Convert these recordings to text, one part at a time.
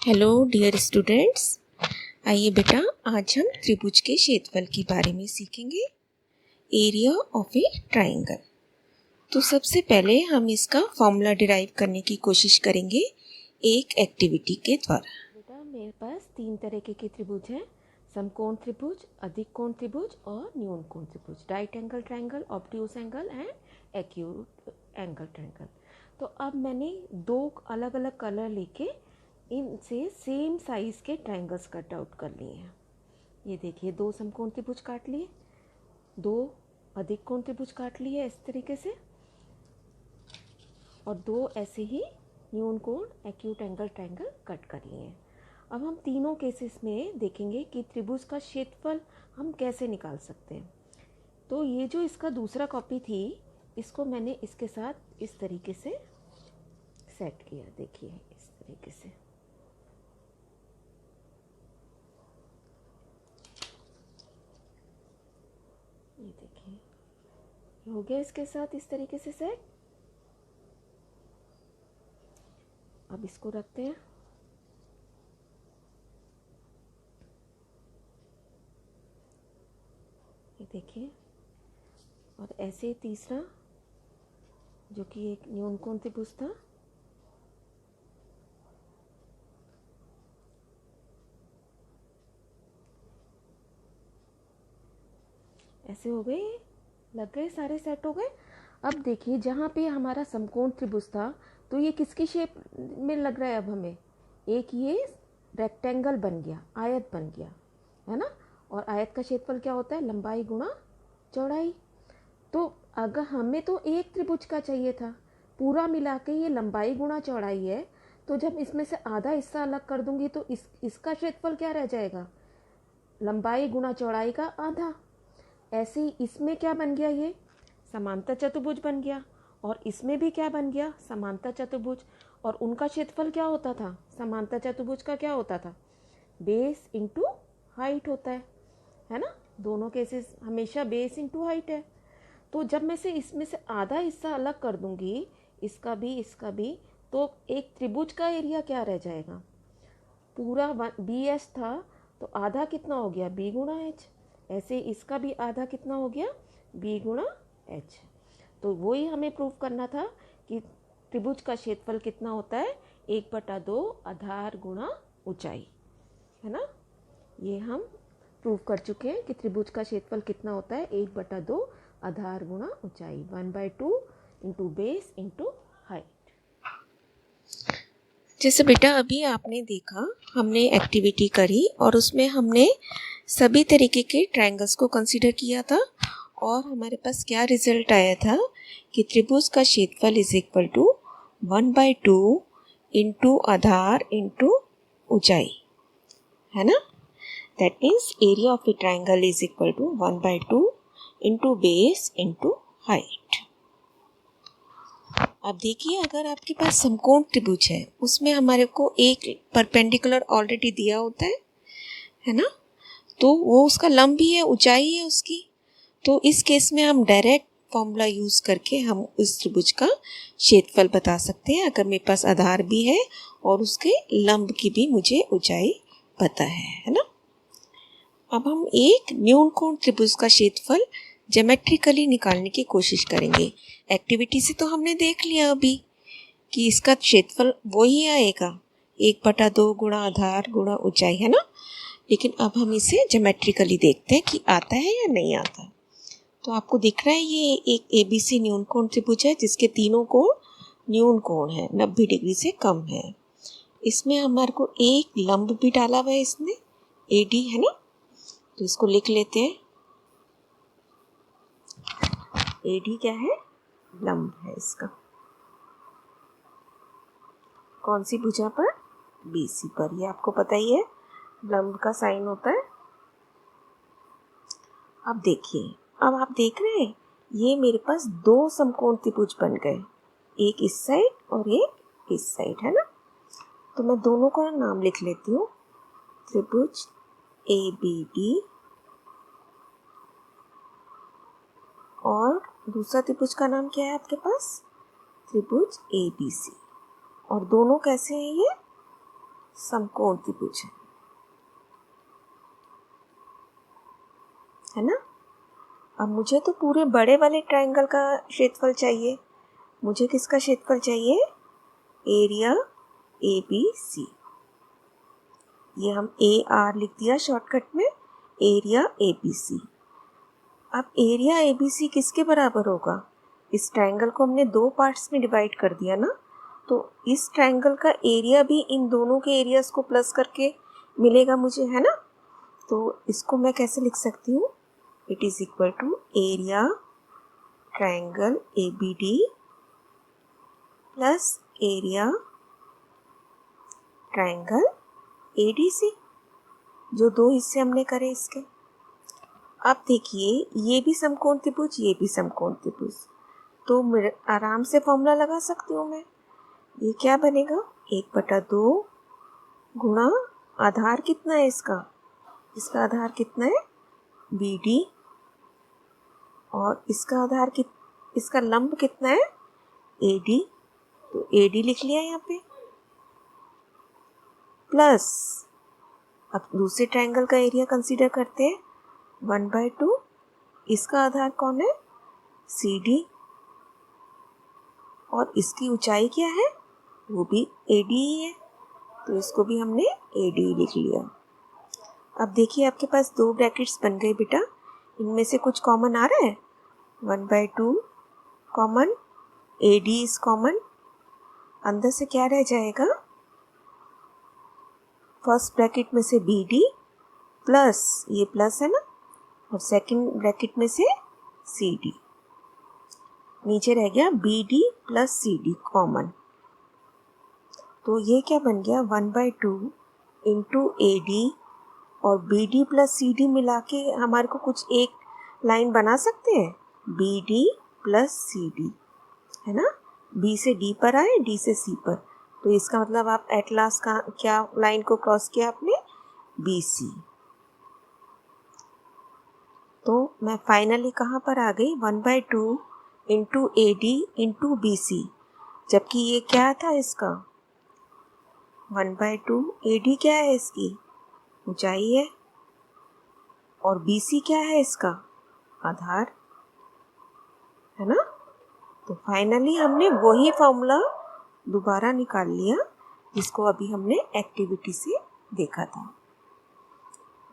Hello dear students, आइए बेटा आज हम त्रिभुज के क्षेत्रफल के बारे में सीखेंगे। Area of a triangle. तो सबसे पहले हम इसका फॉर्मूला डिराइव करने की कोशिश करेंगे एक एक्टिविटी के द्वारा। बेटा मेरे पास 3 तरीके के त्रिभुज हैं, समकोण त्रिभुज, अधिक कोण त्रिभुज और न्यून कोण त्रिभुज, right angle triangle, obtuse angle and acute angle triangle. तो अब मैंने 2 अलग अलग कलर लेके इनसे सेम साइज़ के ट्राइंगल्स कट आउट कर लिए हैं। ये देखिए 2 समकोण त्रिभुज काट लिए, 2 अधिक कोण त्रिभुज काट लिए इस तरीके से, और 2 ऐसे ही न्यून कोण एक्यूट एंगल ट्राइंगल कट कर लिए हैं। अब हम तीनों केसेस में देखेंगे कि त्रिभुज का क्षेत्रफल हम कैसे निकाल सकते हैं। तो ये जो इसका दूसरा कॉपी थी, इसको मैंने इसके साथ इस तरीके से सेट किया। देखिए इस तरीके से। ये देखिए हो गया इसके साथ इस तरीके से सेट। अब इसको रखते हैं। ये देखिए, और ऐसे तीसरा जो कि एक न्यून कोण त्रिभुज था, ऐसे हो गए, लग गए, सारे सेट हो गए। अब देखिए जहाँ पे हमारा समकोण त्रिभुज था, तो ये किसकी शेप में लग रहा है। अब हमें एक ये रेक्टेंगल बन गया, आयत बन गया, है ना। और आयत का क्षेत्रफल क्या होता है, लंबाई गुणा चौड़ाई। तो अगर हमें तो एक त्रिभुज का चाहिए था, पूरा मिला के ये लंबाई गुणा चौड़ाई है, तो जब इसमें से आधा हिस्सा अलग कर दूंगी तो इसका क्षेत्रफल क्या रह जाएगा, लंबाई गुणा चौड़ाई का आधा। ऐसे ही इसमें क्या बन गया, ये समांतर चतुर्भुज बन गया, और इसमें भी क्या बन गया, समांतर चतुर्भुज। और उनका क्षेत्रफल क्या होता था, समांतर चतुर्भुज का क्या होता था, बेस इंटू हाइट होता है ना। दोनों केसेस हमेशा बेस इंटू हाइट है। तो जब मैं से इसमें से आधा हिस्सा अलग कर दूंगी, इसका भी, तो एक त्रिभुज का एरिया क्या रह जाएगा, पूरा बी एच था, तो आधा कितना हो गया, बी गुणा एच। ऐसे इसका भी आधा कितना हो गया, बी गुणा एच। तो वही हमें प्रूव करना था कि त्रिभुज का क्षेत्रफल कितना होता है, 1/2 आधार गुणा ऊंचाई, है ना। ये हम प्रूव कर चुके हैं कि त्रिभुज का क्षेत्रफल कितना होता है, 1/2 आधार गुणा ऊंचाई, 1/2 इंटू बेस इंटू हाइट। जैसे बेटा अभी आपने देखा, हमने एक्टिविटी करी और उसमें हमने सभी तरीके के ट्रायंगल्स को कंसीडर किया था, और हमारे पास क्या रिजल्ट आया था कि त्रिभुज का क्षेत्रफल इज इक्वल टू 1/2 इंटू आधार इंटू ऊंचाई, है ना। That means area of a triangle is equal to 1/2 into base into height. अब देखिए, अगर आपके पास समकोण त्रिभुज है, उसमें हमारे को एक परपेंडिकुलर ऑलरेडी दिया होता है ना, तो वो उसका लंब भी है, ऊंचाई है उसकी। तो इस केस में हम डायरेक्ट फॉर्मूला यूज़ करके हम उस त्रिभुज का क्षेत्रफल बता सकते हैं, अगर मेरे पास आधार भी है और उसके लंब की भी मुझे ऊंचाई पता है ना। अब हम एक न्यून कोण त्रिभुज का क्षेत्रफल ज्योमेट्रिकली निकालने की कोशिश करेंगे। एक्टिविटी से तो हमने देख लिया अभी कि इसका क्षेत्रफल वही आएगा, 1/2 गुणा आधार गुणा ऊंचाई, है ना। लेकिन अब हम इसे ज्योमेट्रिकली देखते हैं कि आता है या नहीं आता। तो आपको दिख रहा है ये एक ABC न्यून कोण त्रिभुज है, जिसके तीनों कोण न्यून कोण है, 90 डिग्री से कम है। इसमें हमारे को एक लंब भी डाला हुआ है इसने, AD, है ना। तो इसको लिख लेते हैं, AD क्या है, लंब है इसका। कौन सी भुजा पर, BC पर। ये आपको पता ही है, लंब का साइन होता है। अब देखिए, अब आप देख रहे हैं ये मेरे पास 2 समकोण त्रिभुज बन गए, एक इस साइड और एक इस साइड, है ना। तो मैं दोनों का नाम लिख लेती हूँ, त्रिभुज ABD और दूसरा त्रिभुज का नाम क्या है आपके पास, त्रिभुज ABC। और दोनों कैसे हैं, ये समकोण त्रिभुज है ना। अब मुझे तो पूरे बड़े वाले ट्रायंगल का क्षेत्रफल चाहिए। मुझे किसका क्षेत्रफल चाहिए? Area ABC। ये हम AR लिख दिया शॉर्टकट में, एरिया ABC। अब एरिया ABC किसके बराबर होगा? इस ट्रायंगल को हमने दो पार्ट्स में डिवाइड कर दिया ना, तो इस ट्रायंगल का एरिया भी इन दोनों के एरियाज को प्लस करके मिलेगा मुझे, है ना। तो इसको मैं कैसे लिख सकती हूँ? It is equal to area triangle ABD plus area triangle ADC, जो दो हिस्से हमने करे इसके। अब देखिए, ये भी समकोण त्रिभुज, ये भी समकोण त्रिभुज, तो मैं आराम से फॉर्मूला लगा सकती हूँ मैं। ये क्या बनेगा? 1/2 गुणा आधार कितना है इसका? इसका आधार कितना है? BD, और इसका आधार इसका लंब कितना है? AD, तो AD लिख लिया यहाँ पे, प्लस अब दूसरे ट्रायंगल का एरिया कंसीडर करते हैं, 1/2, इसका आधार कौन है? CD, और इसकी ऊंचाई क्या है? वो भी AD ही है, तो इसको भी हमने AD लिख लिया। अब देखिए, आपके पास दो ब्रैकेट्स बन गए बेटा। इनमें से कुछ कॉमन आ रहा है? 1/2 कॉमन, AD इज कॉमन, अंदर से क्या रह जाएगा? फर्स्ट ब्रैकेट में से BD प्लस, ये प्लस है ना, और सेकंड ब्रैकेट में से CD, नीचे रह गया BD प्लस CD कॉमन। तो ये क्या बन गया? 1/2 इंटू AD और BD प्लस CD मिला के हमारे को कुछ एक लाइन बना सकते हैं, BD प्लस CD, है ना। B से D पर आए, D से C पर, तो इसका मतलब आप एट लास्ट का क्या लाइन को क्रॉस किया आपने? BC। तो मैं फाइनली कहाँ पर आ गई? 1/2 इंटू AD इंटू BC, जबकि ये क्या था इसका? 1/2 AD क्या है? इसकी ऊंचाई है, और BC क्या है? इसका आधार, है ना। तो फाइनली हमने वही फॉर्मूला दोबारा निकाल लिया जिसको अभी हमने एक्टिविटी से देखा था।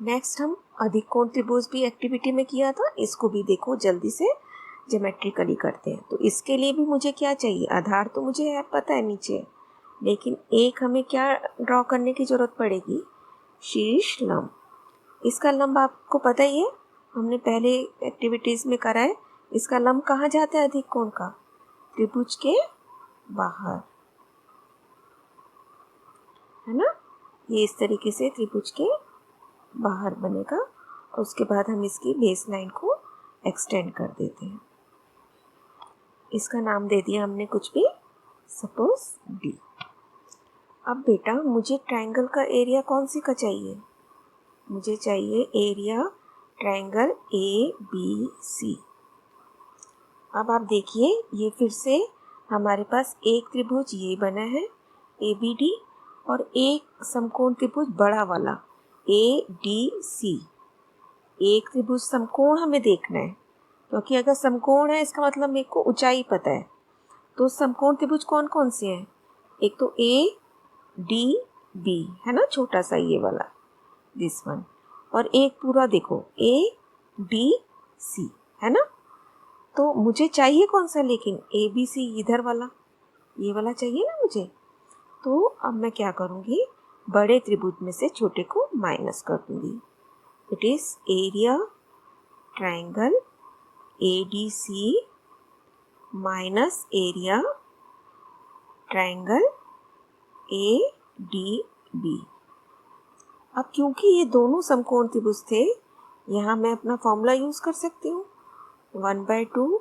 नेक्स्ट हम अधिक कोण त्रिभुज भी एक्टिविटी में किया था, इसको भी देखो जल्दी से ज्योमेट्रिकली करते हैं। तो इसके लिए भी मुझे क्या चाहिए? आधार तो मुझे है पता है नीचे, लेकिन एक हमें क्या ड्रॉ करने की ज़रूरत पड़ेगी? शीर्ष लंब। इसका लंब आपको पता ही है, हमने पहले एक्टिविटीज़ में करा है। इसका लंब कहाँ जाता है अधिक कोण का? त्रिभुज के बाहर, है ना। ये इस तरीके से त्रिभुज के बाहर बनेगा, और उसके बाद हम इसकी बेस लाइन को एक्सटेंड कर देते हैं। इसका नाम दे दिया हमने कुछ भी, सपोज D। अब बेटा मुझे ट्रायंगल का एरिया कौन सी का चाहिए? मुझे चाहिए एरिया ट्रायंगल ABC। अब आप देखिए, ये फिर से हमारे पास एक त्रिभुज ये बना है ABD, और एक समकोण त्रिभुज बड़ा वाला ADC। एक त्रिभुज समकोण हमें देखना है, क्योंकि अगर समकोण है इसका मतलब मेरे को ऊंचाई पता है। तो समकोण त्रिभुज कौन कौन से हैं? एक तो ADB है ना, छोटा सा ये वाला, दिस वन, और एक पूरा देखो ADC, है ना। तो मुझे चाहिए कौन सा? लेकिन ABC, इधर वाला, ये वाला चाहिए ना मुझे। तो अब मैं क्या करूँगी? बड़े त्रिभुज में से छोटे को माइनस कर दूँगी। It is area triangle ADC minus area triangle ADB। अब क्योंकि ये दोनों समकोण त्रिभुज थे, यहाँ मैं अपना फॉर्मूला यूज़ कर सकती हूँ, 1/2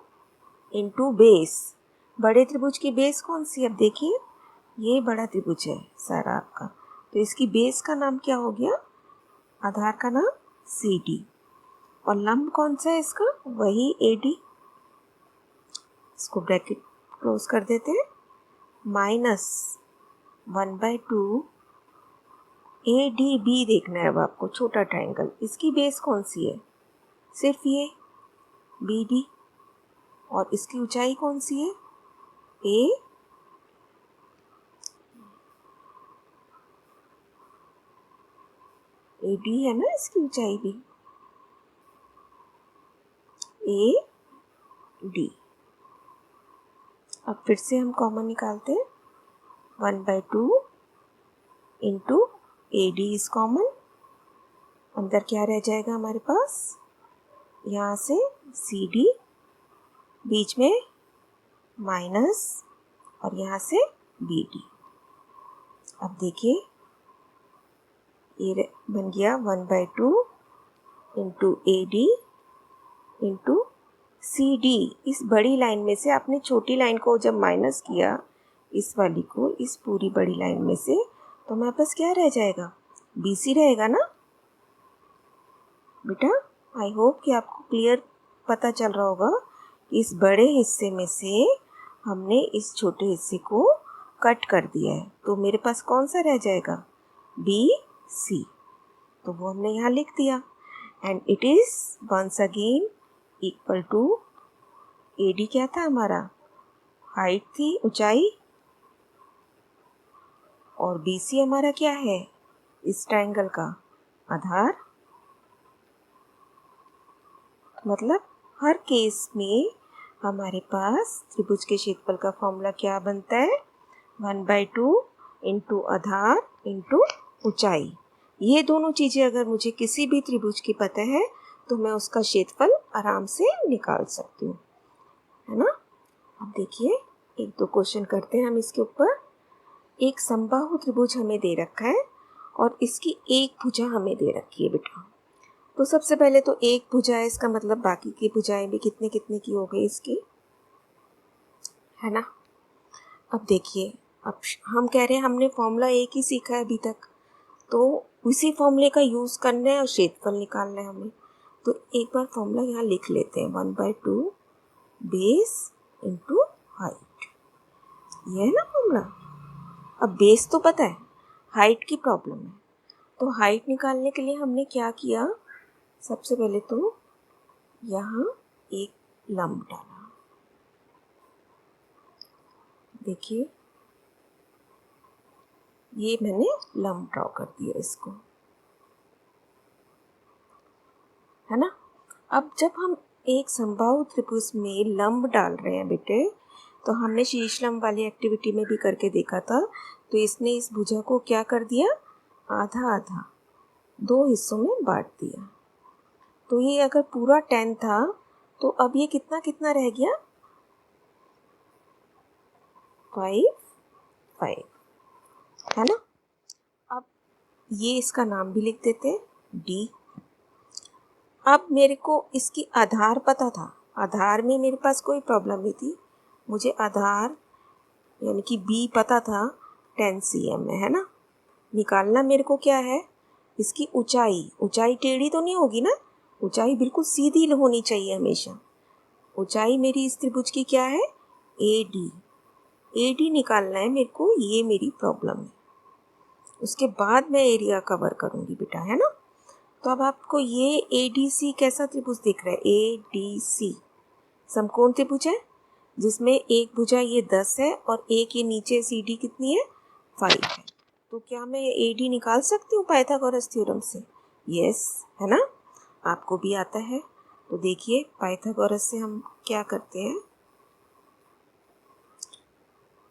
इंटू बेस। बड़े त्रिभुज की बेस कौन सी? अब देखिए, ये बड़ा त्रिभुज है सारा आपका, तो इसकी बेस का नाम क्या हो गया? आधार का नाम CD, और लंब कौन सा है इसका? वही AD। इसको ब्रैकेट क्लोज कर देते हैं, माइनस 1/2 ए डी बी देखना है अब आपको, छोटा ट्राइंगल, इसकी बेस कौन सी है? सिर्फ ये बी डी। और इसकी ऊंचाई कौन सी है? ए डी है ना इसकी ऊंचाई भी, ए डी। अब फिर से हम कॉमन निकालते हैं, 1/2 into A D is common. अंदर क्या रह जाएगा हमारे पास? यहाँ से सी डी, बीच में माइनस, और यहाँ से बी डी। अब देखिए ये बन गया 1/2 into A D into C D. इस बड़ी लाइन में से आपने छोटी लाइन को जब माइनस किया, इस वाली को इस पूरी बड़ी लाइन में से, तो हमारे पास क्या रह जाएगा? बी सी रहेगा ना बेटा। आई होप कि आपको क्लियर पता चल रहा होगा कि इस बड़े हिस्से में से हमने इस छोटे हिस्से को कट कर दिया है, तो मेरे पास कौन सा रह जाएगा? B C. तो वो हमने यहाँ लिख दिया, and it is once again equal to, A D क्या था हमारा? हाइट थी, ऊंचाई, और बी सी हमारा क्या है इस ट्राइंगल का? आधार। मतलब हर केस में हमारे पास त्रिभुज के क्षेत्रफल का फॉर्मूला क्या बनता है? 1/2 इंटू आधार इंटू ऊंचाई। ये दोनों चीज़ें अगर मुझे किसी भी त्रिभुज की पता है तो मैं उसका क्षेत्रफल आराम से निकाल सकती हूँ, है ना। अब देखिए एक दो क्वेश्चन करते हैं हम इसके ऊपर। एक समबाहु त्रिभुज हमें दे रखा है और इसकी एक भुजा हमें दे रखी है बेटा। तो सबसे पहले तो एक भुजा है, इसका मतलब बाकी की भुजाएं भी कितने कितने की हो गई इसकी, है ना। अब देखिए, अब हम कह रहे हैं हमने फॉर्मूला एक ही सीखा है अभी तक, तो उसी फॉर्मूले का यूज़ करना है और क्षेत्रफल निकालना है हमें। तो एक बार फॉर्मूला यहाँ लिख लेते हैं, 1/2 बेस इंटू हाइट। ये है ना फॉर्मूला। अब बेस तो पता है, हाइट की प्रॉब्लम है, तो हाइट निकालने के लिए हमने क्या किया? सबसे पहले तो यहाँ एक लंब डाला। देखिए ये मैंने लंब ड्रॉ कर दिया इसको, है ना। अब जब हम एक समबाहु त्रिभुज में लंब डाल रहे हैं बेटे, तो हमने शीर्ष लंब वाली एक्टिविटी में भी करके देखा था। तो इसने इस भुजा को क्या कर दिया? आधा आधा, दो हिस्सों में बांट दिया। तो ये अगर पूरा 10 था तो अब ये कितना कितना रह गया? 5 5, है ना। अब ये इसका नाम भी लिख देते हैं डी। अब मेरे को इसकी आधार पता था, आधार में मेरे पास कोई प्रॉब्लम नहीं थी, मुझे आधार यानी कि बी पता था 10 cm में, है ना। निकालना मेरे को क्या है? इसकी ऊंचाई। ऊंचाई टेढ़ी तो नहीं होगी ना, ऊंचाई बिल्कुल सीधी होनी चाहिए हमेशा। ऊंचाई मेरी इस त्रिभुज की क्या है? A D. ए डी निकालना है मेरे को, ये मेरी प्रॉब्लम है। उसके बाद मैं एरिया कवर करूँगी बेटा, है ना। तो अब आपको ये ए डी सी कैसा त्रिभुज दिख रहा है? ए डी सी समकोण त्रिभुज है जिसमें एक भुजा ये 10 है और एक ये नीचे सी डी कितनी है? 5 है। तो क्या मैं ए डी निकाल सकती हूँ पाइथागोरस थ्योरम से? यस, है ना। आपको भी आता है। तो देखिए पाइथागोरस से हम क्या करते हैं,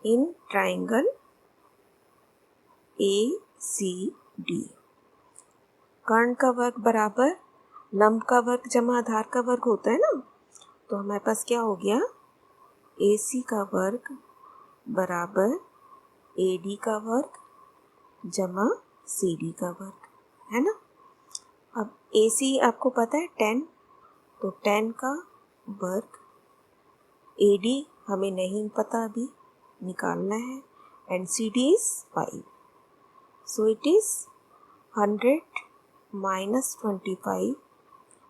in triangle A C D, कर्ण का वर्ग बराबर लंब का वर्ग जमा आधार का वर्ग होता है ना। तो हमारे पास क्या हो गया? ए सी का वर्ग बराबर ए डी का वर्ग जमा सी डी का वर्ग, है ना। अब ए सी आपको पता है 10, तो 10 का वर्ग, ए डी हमें नहीं पता अभी, निकालना है, and C D is 5। So it is 100 minus 25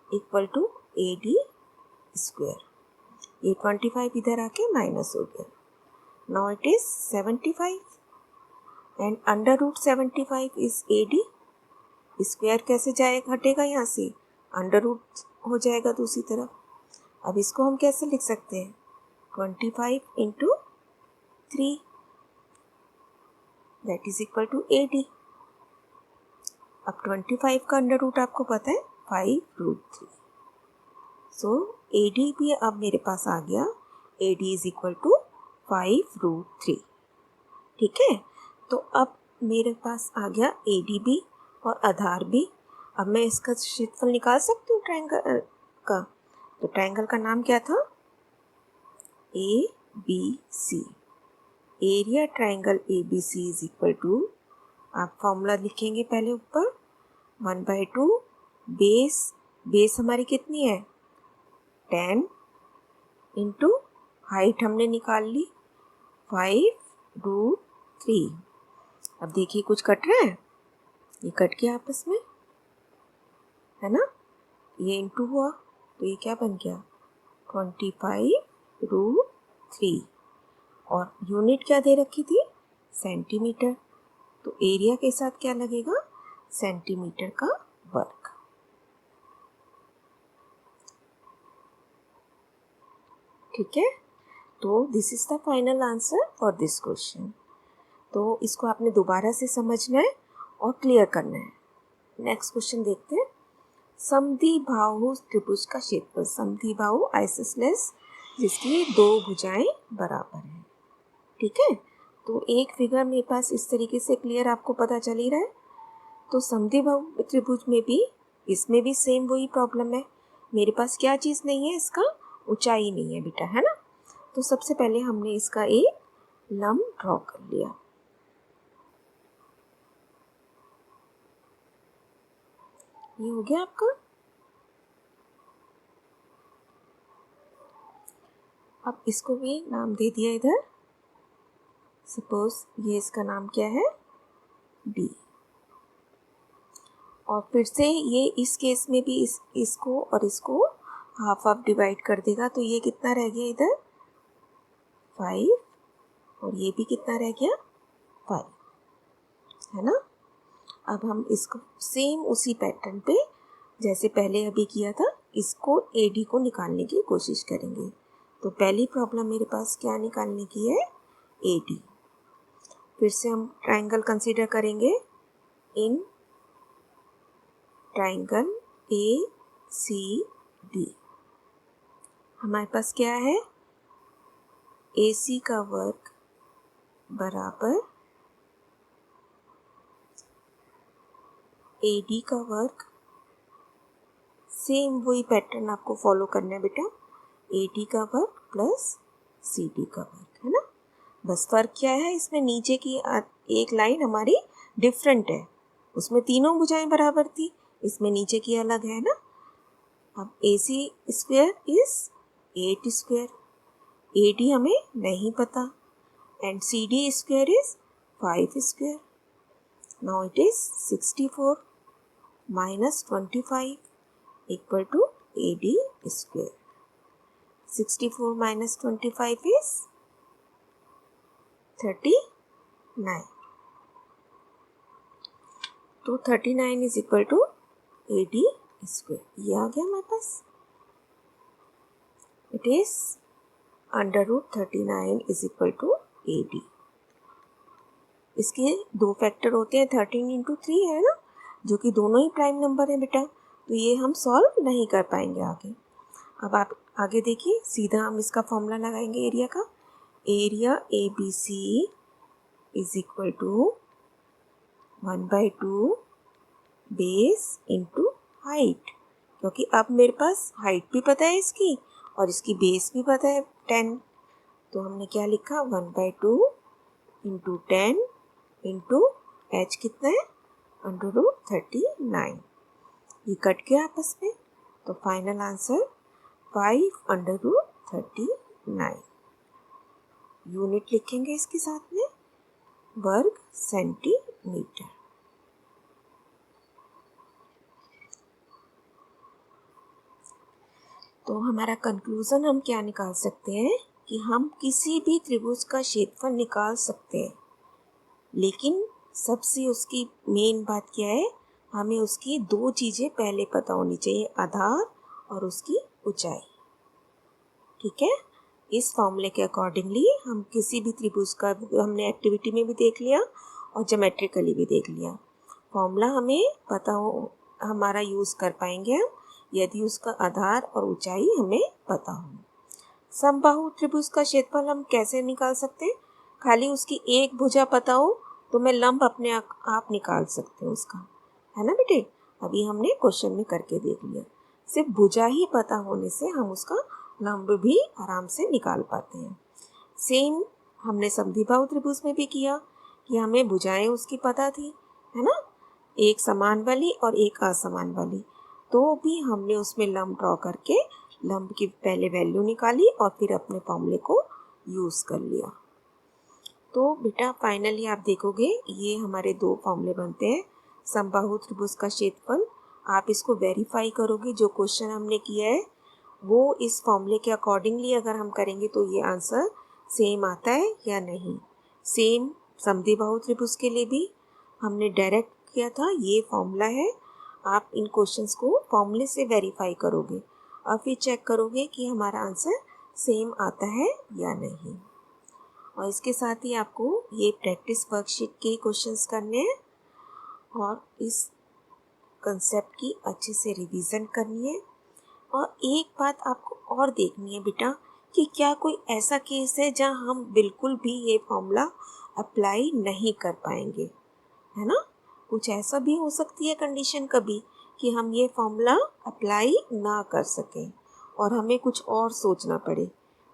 equal to A D square. ये 25 इधर आके माइनस हो गया। Now it is 75 and under root 75 is A D, square कैसे जाएगा, हटेगा यहाँ से, अंडर रूट हो जाएगा दूसरी तरफ। अब इसको हम कैसे लिख सकते हैं, 25 into 3 that is equal to 80। अब 25 का अंडर रूट आपको पता है 5√3। सो AD भी अब मेरे पास आ गया, AD इज इक्वल टू 5√3। ठीक है, तो अब मेरे पास आ गया AD भी और आधार भी। अब मैं इसका क्षेत्रफल निकाल सकती हूँ ट्रायंगल का। तो ट्रायंगल का नाम क्या था, ABC। Area triangle ABC is equal to, आप फॉर्मूला लिखेंगे पहले ऊपर, 1/2 बेस हमारी कितनी है 10 इंटू हाइट हमने निकाल ली 5√3। अब देखिए कुछ कट रहा है, ये कट गया आपस में, है ना, ये इंटू हुआ तो ये क्या बन गया 25√3 और यूनिट क्या दे रखी थी सेंटीमीटर। तो एरिया के साथ क्या लगेगा, सेंटीमीटर का वर्ग। ठीक है, तो this is the final answer for this question. तो इसको आपने दोबारा से समझना है और क्लियर करना है। नेक्स्ट क्वेश्चन देखते हैं। समद्विबाहु त्रिभुज का क्षेत्रफल, समद्विबाहु आइसोसेलेस जिसकी दो भुजाएं बराबर हैं। ठीक है, तो एक फिगर मेरे पास इस तरीके से क्लियर आपको पता चल ही रहा है। तो समद्विबाहु त्रिभुज में भी, इसमें भी सेम वही प्रॉब्लम है, मेरे पास क्या चीज़ नहीं है, इसका ऊंचाई नहीं है बेटा, है ना। तो सबसे पहले हमने इसका एक लंब ड्रॉ कर लिया। ये हो गया आपका। अब इसको भी नाम दे दिया इधर, सपोज ये इसका नाम क्या है D। और फिर से ये इस केस में भी इसको और इसको हाफ हाफ डिवाइड कर देगा, तो ये कितना रह गया इधर 5 और ये भी कितना रह गया 5, है ना। अब हम इसको सेम उसी पैटर्न पे जैसे पहले अभी किया था, इसको AD को निकालने की कोशिश करेंगे। तो पहली प्रॉब्लम मेरे पास क्या निकालने की है AD। फिर से हम ट्रायंगल कंसीडर करेंगे, इन ट्रायंगल ACD हमारे पास क्या है, AC का वर्ग बराबर AD का वर्ग। सेम वही पैटर्न आपको फॉलो करना है बेटा, AD का वर्ग प्लस CD का वर्ग, है ना। बस फर्क क्या है, इसमें नीचे की एक लाइन हमारी डिफरेंट है, उसमें तीनों भुजाएं बराबर थी, इसमें नीचे की अलग है ना। अब AC square is 8 square, AD हमें नहीं पता, and CD square is 5 square. Now it is 64 minus 25 equal to AD square. 64 minus 25 is 39. तो 39 is equal to AD square. ये आ गया हमारे पास। It is under root 39 is equal to AD. इसके दो factor होते हैं, 13 इंटू 3 है ना, जो कि दोनों ही प्राइम नंबर है बेटा, तो ये हम सॉल्व नहीं कर पाएंगे आगे। अब आप आगे देखिए, सीधा हम इसका फॉर्मूला लगाएंगे एरिया का। Area ABC is equal to 1/2 base into height, क्योंकि अब मेरे पास हाइट भी पता है इसकी और इसकी बेस भी पता है 10, तो हमने क्या लिखा 1/2 इंटू 10 इंटू h कितना है √39। ये कट गया आपस में, तो फाइनल आंसर 5/39। यूनिट लिखेंगे इसके साथ में, वर्ग सेंटीमीटर। तो हमारा कंक्लूजन हम क्या निकाल सकते हैं कि हम किसी भी त्रिभुज का क्षेत्रफल निकाल सकते हैं, लेकिन सबसे उसकी मेन बात क्या है, हमें उसकी दो चीज़ें पहले पता होनी चाहिए, आधार और उसकी ऊंचाई। ठीक है, इस फॉर्मूले के अकॉर्डिंगली हम किसी भी त्रिभुज का हमने एक्टिविटी में भी देख लिया और ज्योमेट्रिकली भी देख लिया। फॉर्मूला हमें पता हो, हमारा यूज़ कर पाएंगे हम यदि उसका आधार और ऊंचाई हमें पता हो। समबाहु त्रिभुज का क्षेत्रफल हम कैसे निकाल सकते हैं? खाली उसकी एक भुजा पता हो तो मैं लंब अपने आप निकाल सकते हैं उसका, है ना बेटे। अभी हमने क्वेश्चन में करके देख लिया। सिर्फ भुजा ही पता होने से हम उसका लंब भी आराम से निकाल पाते हैं। सेम हमने समद्विबाहु त्रिभुज में भी किया कि हमें भुजाएं उसकी पता थी, है ना, एक समान वाली और एक असमान वाली, तो भी हमने उसमें लंब ड्रॉ करके लंब की पहले वैल्यू निकाली और फिर अपने फॉर्मूले को यूज़ कर लिया। तो बेटा फाइनली आप देखोगे ये हमारे दो फॉर्मूले बनते हैं। समबाहु त्रिभुज का क्षेत्रफल, आप इसको वेरीफाई करोगे, जो क्वेश्चन हमने किया है वो इस फॉर्मूले के अकॉर्डिंगली अगर हम करेंगे तो ये आंसर सेम आता है या नहीं। सेम समद्विबाहु त्रिभुज के लिए भी हमने डायरेक्ट किया था, ये फॉर्मूला है। आप इन क्वेश्चंस को फॉर्मूले से वेरीफाई करोगे और फिर चेक करोगे कि हमारा आंसर सेम आता है या नहीं। और इसके साथ ही आपको ये प्रैक्टिस वर्कशीट के क्वेश्चंस करने हैं और इस कंसेप्ट की अच्छे से रिवीजन करनी है। और एक बात आपको और देखनी है बेटा कि क्या कोई ऐसा केस है जहाँ हम बिल्कुल भी ये फॉर्मूला अप्लाई नहीं कर पाएंगे, है ना। कुछ ऐसा भी हो सकती है कंडीशन कभी कि हम ये फॉर्मूला अप्लाई ना कर सकें और हमें कुछ और सोचना पड़े।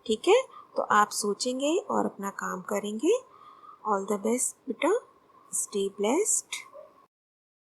ठीक है, तो आप सोचेंगे और अपना काम करेंगे। ऑल द बेस्ट बेटा, स्टे ब्लेस्ड।